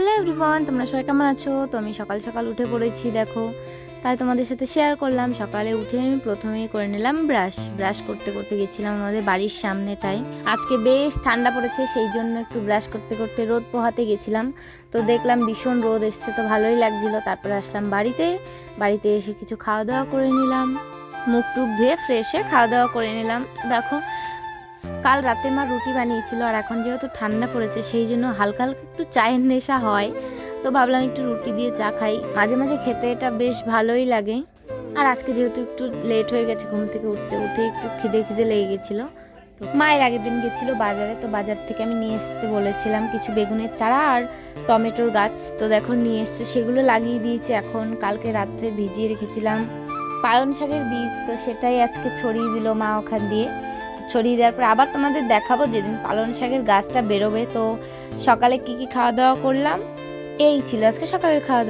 Hello everyone, তোমরা সবাই কেমন আছো? তো আমি সকাল সকাল উঠে পড়েছি দেখো, তাই তোমাদের সাথে শেয়ার করলাম। সকালে উঠে আমি প্রথমেই করে নিলাম ব্রাশ করতে করতে গেছিলাম আমাদের বাড়ির সামনেটায়। আজকে বেশ ঠান্ডা পড়েছে, সেই জন্য একটু ব্রাশ করতে করতে রোদ পোহাতে গেছিলাম। তো দেখলাম ভীষণ রোদ এসছে, তো ভালোই লাগছিল। তারপরে আসলাম বাড়িতে এসে কিছু খাওয়া দাওয়া করে নিলাম, মুখ টুক ধুয়ে ফ্রেশ হয়ে খাওয়া দাওয়া করে নিলাম। দেখো কাল রাতে মা রুটি বানিয়েছিল, আর এখন যেহেতু ঠান্ডা পড়েছে সেই জন্য হালকা হালকা একটু চায়ের নেশা হয়। তো ভাবলাম একটু রুটি দিয়ে চা খাই, মাঝে মাঝে খেতে এটা বেশ ভালোই লাগে। আর আজকে যেহেতু একটু লেট হয়ে গেছে, ঘুম থেকে উঠে একটু খিদে লেগে গেছিলো। তো মায়ের আগের দিন গেছিলো বাজারে, তো বাজার থেকে আমি নিয়ে আসতে বলেছিলাম কিছু বেগুনের চারা আর টমেটোর গাছ। তো দেখো নিয়ে এসছে, সেগুলো লাগিয়ে দিয়েছি। এখন কালকে রাত্রে ভিজিয়ে রেখেছিলাম পালং শাকের বীজ, তো সেটাই আজকে ছড়িয়ে দিল মা ওখান দিয়ে। ছড়িয়ে দেওয়ার পর আবার তোমাদের দেখাবো যেদিন পালং শাকের গাছটা বেরোবে। তো সকালে কি খাওয়া দাওয়া করলাম, এই ছিল আজকে সকালের খাওয়া দাওয়া।